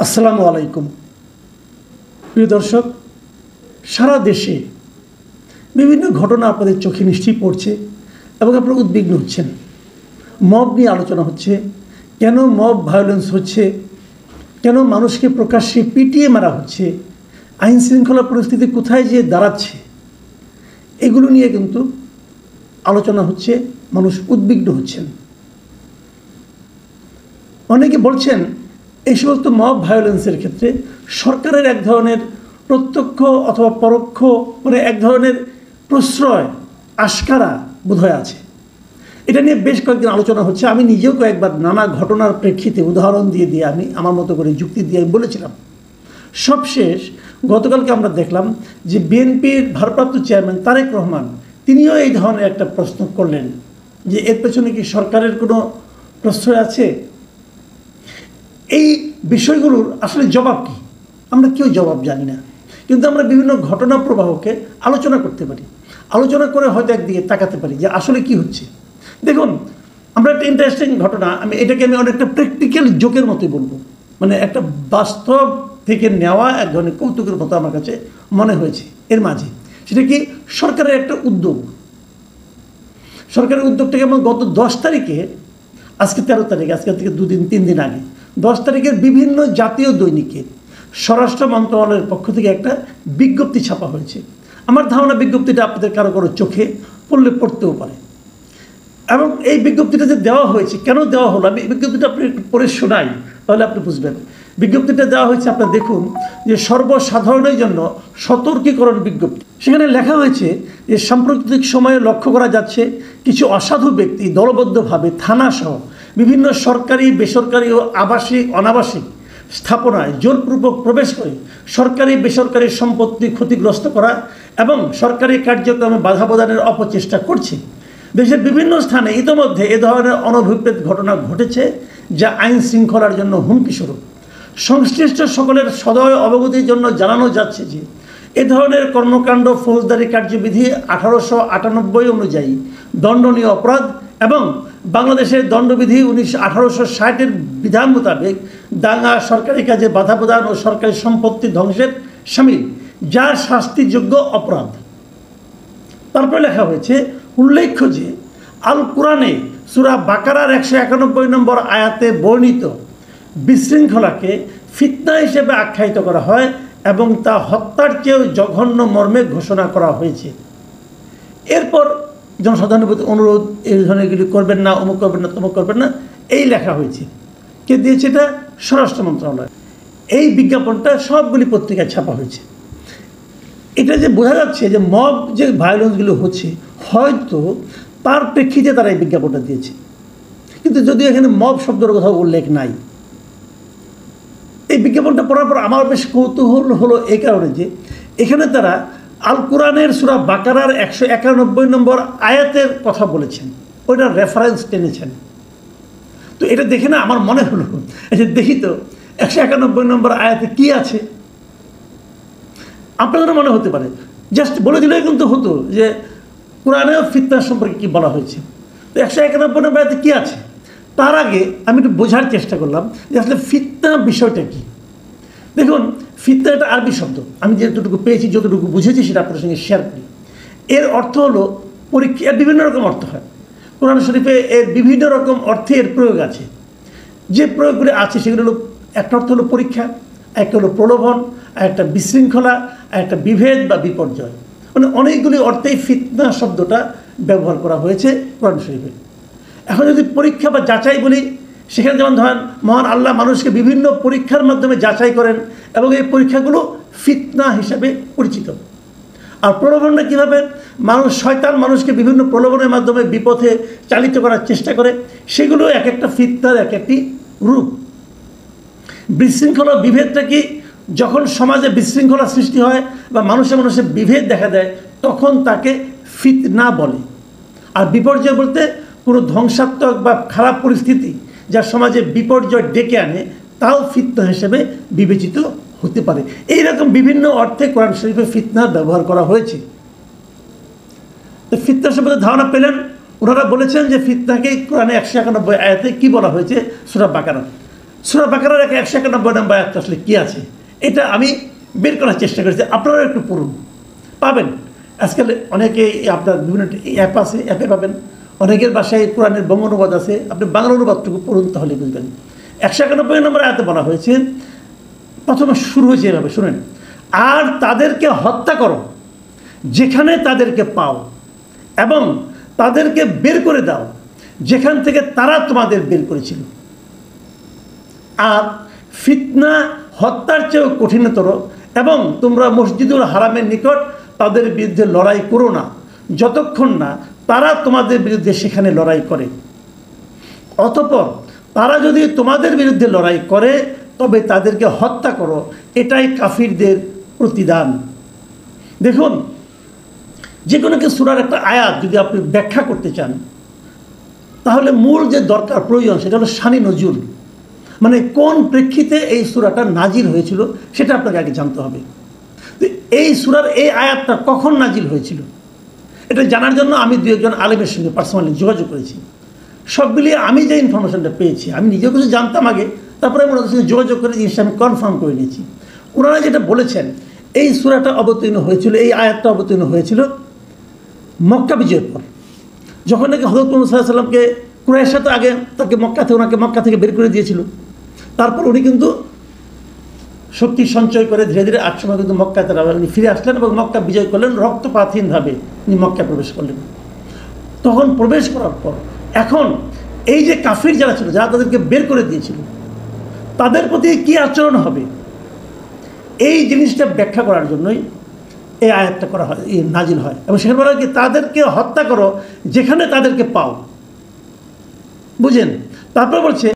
আসসালামু আলাইকুম প্রিয় দর্শক, সারা দেশে বিভিন্ন ঘটনা আপনাদের চোখে নিশ্চয়ই পড়ছে এবং আপনারা উদ্বিগ্ন হচ্ছেন। মব নিয়ে আলোচনা হচ্ছে, কেন মব ভায়োলেন্স হচ্ছে, কেন মানুষকে প্রকাশ্যে পিটিয়ে মারা হচ্ছে, আইন শৃঙ্খলা পরিস্থিতি কোথায় যেয়ে দাঁড়াচ্ছে, এগুলো নিয়ে কিন্তু আলোচনা হচ্ছে, মানুষ উদ্বিগ্ন হচ্ছেন। অনেকে বলছেন এই সমস্ত মব ভায়োলেন্সের ক্ষেত্রে সরকারের এক ধরনের প্রত্যক্ষ অথবা পরোক্ষ এক ধরনের প্রশ্রয় আশকারা বোধহয় আছে। এটা নিয়ে বেশ কয়েকদিন আলোচনা হচ্ছে। আমি নিজেও কয়েকবার নানা ঘটনার প্রেক্ষিতে উদাহরণ দিয়ে আমি আমার মতো করে যুক্তি দিয়ে আমি বলেছিলাম। সবশেষ গতকালকে আমরা দেখলাম যে বিএনপির ভারপ্রাপ্ত চেয়ারম্যান তারেক রহমান তিনিও এই ধরনের একটা প্রশ্ন করলেন যে এর পেছনে কি সরকারের কোনো প্রশ্রয় আছে। এই বিষয়গুলোর আসলে জবাব কি আমরা কেউ জবাব জানি না, কিন্তু আমরা বিভিন্ন ঘটনা প্রবাহকে আলোচনা করতে পারি, আলোচনা করে হয়তো একদিকে তাকাতে পারি যে আসলে কি হচ্ছে। দেখুন, আমরা একটা ইন্টারেস্টিং ঘটনা, এটাকে অনেকটা প্র্যাকটিক্যাল জোকের মতোই বলবো, একটা বাস্তব থেকে নেওয়া এক ধরনের কৌতুকের মতো আমার কাছে মনে হয়েছে এর মাঝে। সেটা কি, সরকারের একটা উদ্যোগ। সরকারের উদ্যোগটাকে আমার গত 10 তারিখে, আজকে 13 তারিখ, আজকে থেকে 2-3 দিন আগে 10 তারিখের বিভিন্ন জাতীয় দৈনিকে স্বরাষ্ট্র মন্ত্রণালয়ের পক্ষ থেকে একটা বিজ্ঞপ্তি ছাপা হয়েছে। আমার ধারণা বিজ্ঞপ্তিটা আপনাদের কারো কারো চোখে পড়তেও পারে। এবং এই বিজ্ঞপ্তিটা যে দেওয়া হয়েছে, কেন দেওয়া হলো, আমি বিজ্ঞপ্তিটা আপনি পড়ে শোনাই, তাহলে আপনি বুঝবেন। বিজ্ঞপ্তিটা দেওয়া হয়েছে, আপনারা দেখুন, যে সর্বসাধারণের জন্য সতর্কীকরণ বিজ্ঞপ্তি। সেখানে লেখা হয়েছে যে সাম্প্রতিক সময়ে লক্ষ্য করা যাচ্ছে কিছু অসাধু ব্যক্তি দলবদ্ধভাবে থানাসহ বিভিন্ন সরকারি, বেসরকারি ও আবাসিক অনাবাসিক স্থাপনায় জোরপূর্বক প্রবেশ করে সরকারি বেসরকারি সম্পত্তি ক্ষতিগ্রস্ত করা এবং সরকারি কার্যক্রমে বাধা প্রদানের অপচেষ্টা করছে। দেশের বিভিন্ন স্থানে ইতোমধ্যে এ ধরনের অনভিপ্রেত ঘটনা ঘটেছে, যা আইন শৃঙ্খলার জন্য হুমকি স্বরূপ। সংশ্লিষ্ট সকলের সদয় অবগতির জন্য জানানো যাচ্ছে যে এ ধরনের কর্মকাণ্ড ফৌজদারি কার্যবিধি 1898 অনুযায়ী দণ্ডনীয় অপরাধ এবং বাংলাদেশের দণ্ডবিধি 1860-এর বিধান মোতাবেক দাঙ্গা, সরকারি কাজে বাধা প্রদান ও সরকারি সম্পত্তি ধ্বংসের শামিল, যা শাস্তিযোগ্য অপরাধ। তারপরে লেখা হয়েছে, উল্লেখ্য যে আল কুরআনে সূরা বাকারার 191 নম্বর আয়াতে বর্ণিত বিশৃঙ্খলাকে ফিতনা হিসেবে আখ্যায়িত করা হয় এবং তা হত্যার চেয়েও জঘন্য মর্মে ঘোষণা করা হয়েছে। এরপর জনসাধারণের প্রতি অনুরোধ, এই ধরনেরগুলি করবেন না, অমুক করবেন না, তমুক করবেন না, এই লেখা হয়েছে। কে দিয়েছে এটা? স্বরাষ্ট্র মন্ত্রণালয়। এই বিজ্ঞাপনটা সবগুলি পত্রিকায় ছাপা হয়েছে। এটা যে বোঝা যাচ্ছে যে মব যে ভায়োলেন্সগুলো হচ্ছে, হয়তো তার প্রেক্ষিতে তারা এই বিজ্ঞাপনটা দিয়েছে, কিন্তু যদিও এখানে মব শব্দের কোথাও উল্লেখ নাই। এই বিজ্ঞাপনটা পড়ার পর আমার বেশ কৌতূহল হলো এই কারণে যে এখানে তারা আল কুরআনের সূরা বাকারার 191 নম্বর আয়াতের কথা বলেছেন, ওইটার রেফারেন্স টেনেছেন। তো এটা দেখে না আমার মনে হলো, দেখি তো 191 নম্বর আয়াতে কি আছে। আপনাদেরও মনে হতে পারে, জাস্ট বলে দিলেই কিন্তু হতো যে কোরআনেও ফিতনা সম্পর্কে কি বলা হয়েছে। তো 191 নম্বর আয়াতে কি আছে, তার আগে আমি একটু বোঝার চেষ্টা করলাম যে আসলে ফিতনা বিষয়টা কি। দেখুন, ফিতনা একটা আরবি শব্দ, আমি যতটুকু পেয়েছি, যতটুকু বুঝেছি সেটা আপনাদের সঙ্গে শেয়ার করি। এর অর্থ হলো পরীক্ষা। বিভিন্ন রকম অর্থ হয় কোরআন শরীফে, এর বিভিন্ন রকম অর্থে এর প্রয়োগ আছে। যে প্রয়োগগুলি আছে সেগুলো হলো, একটা অর্থ হলো পরীক্ষা, একটা হলো প্রলোভন, আর একটা বিশৃঙ্খলা, আর একটা বিভেদ বা বিপর্যয়। অনেকগুলি অর্থেই ফিতনা শব্দটা ব্যবহার করা হয়েছে কোরআন শরীফে। এখন যদি পরীক্ষা বা যাচাই বলি, সেখানে যেমন ধরেন মহান আল্লাহ মানুষকে বিভিন্ন পরীক্ষার মাধ্যমে যাচাই করেন এবং এই পরীক্ষাগুলো ফিতনা হিসাবে পরিচিত। আর প্রলোভনটা কীভাবে, শয়তান মানুষকে বিভিন্ন প্রলোভনের মাধ্যমে বিপথে চালিত করার চেষ্টা করে, সেগুলো এক একটা ফিতনার এক একটি রূপ। বিশৃঙ্খলা, বিভেদটা কি, যখন সমাজে বিশৃঙ্খলা সৃষ্টি হয় বা মানুষে মানুষে বিভেদ দেখা দেয়, তখন তাকে ফিতনা বলে। আর বিপর্যয় বলতে কোনো ধ্বংসাত্মক বা খারাপ পরিস্থিতি যা সমাজে বিপর্যয় ডেকে আনে, তাও ফিতনা হিসেবে বিবেচিত হতে পারে। এইরকম বিভিন্ন অর্থে কোরআন শরীফে ফিতনার ব্যবহার করা হয়েছে। তো ফিতনা সম্বন্ধে ধারণা পেলেন। ওনারা বলেছেন যে ফিতনাকে কোরআনে 191 আয়াতে কি বলা হয়েছে, সূরা বাকারা। সূরা বাকারার 191 নম্বর আয়াত আসলে কি আছে এটা আমি বের করার চেষ্টা করেছি, আপনারা একটু পড়ুন, পাবেন। আজকাল অনেকে আপনার বিভিন্ন অ্যাপ আছে, অ্যাপে পাবেন। অনেকের বাসায় কোরআনের বঙ্গ অনুবাদ আছে, আপনি বাংলা অনুবাদটুকু পড়ুন, তাহলে বুঝবেন। 191 নম্বর আয়াতে বলা হয়েছে, প্রথমে শুরু হয়েছে এভাবে, শুনেন, আর তাদেরকে হত্যা করো যেখানে তাদেরকে পাও, এবং তাদেরকে বের করে দাও যেখান থেকে তারা তোমাদের বের করেছিল। আর ফিতনা হত্যার চেয়েও কঠিনতর, এবং তোমরা মসজিদুল হারামের নিকট তাদের বিরুদ্ধে লড়াই করো না যতক্ষণ না তারা তোমাদের বিরুদ্ধে সেখানে লড়াই করে। অতঃপর তারা যদি তোমাদের বিরুদ্ধে লড়াই করে তবে তাদেরকে হত্যা করো, এটাই কাফিরদের প্রতিদান। দেখুন, যে কোনো কি সূরার একটা আয়াত যদি আপনি ব্যাখ্যা করতে চান, তাহলে মূল যে দরকার প্রয়োজন সেটা হলো শানি নজুল, মানে কোন প্রেক্ষিতে এই সূরাটা নাজিল হয়েছিল সেটা আপনাকে আগে জানতে হবে। তো এই সূরার এই আয়াতটা কখন নাজিল হয়েছিল এটা জানার জন্য আমি দু একজন আলেমের সঙ্গে পার্সোনালি যোগাযোগ করেছি। সব মিলিয়ে আমি যে ইনফরমেশনটা পেয়েছি, আমি নিজেও কিছু জানতাম আগে, তারপরে আমি ওনাদের সঙ্গে যোগাযোগ করে জিনিসটা আমি কনফার্ম করে নিয়েছি। ওনারা যেটা বলেছেন, এই সূরাটা অবতীর্ণ হয়েছিল, এই আয়াতটা অবতীর্ণ হয়েছিল মক্কা বিজয়ের পর, যখন নাকি হযরত মুহাম্মদ সাল্লাল্লাহু আলাইহি ওয়াসাল্লামকে কুরাইশরা তো আগে তাকে ওনাকে মক্কা থেকে বের করে দিয়েছিল। তারপর উনি কিন্তু শক্তি সঞ্চয় করে ধীরে ধীরে 8 সময় কিন্তু মক্কাতে উনি ফিরে আসলেন এবং মক্কা বিজয় করলেন, রক্তপাতহীনভাবে উনি মক্কায় প্রবেশ করলেন। তখন প্রবেশ করার পর এখন এই যে কাফির যারা ছিল, যারা তাদেরকে বের করে দিয়েছিল, তাদের প্রতি কী আচরণ হবে, এই জিনিসটা ব্যাখ্যা করার জন্যই এই আয়াতটা করা হয়, এই নাজিল হয়। এবং সেখানে বলা হয় কি, তাদেরকে হত্যা করো যেখানে তাদেরকে পাও, বুঝেন। তারপর বলছে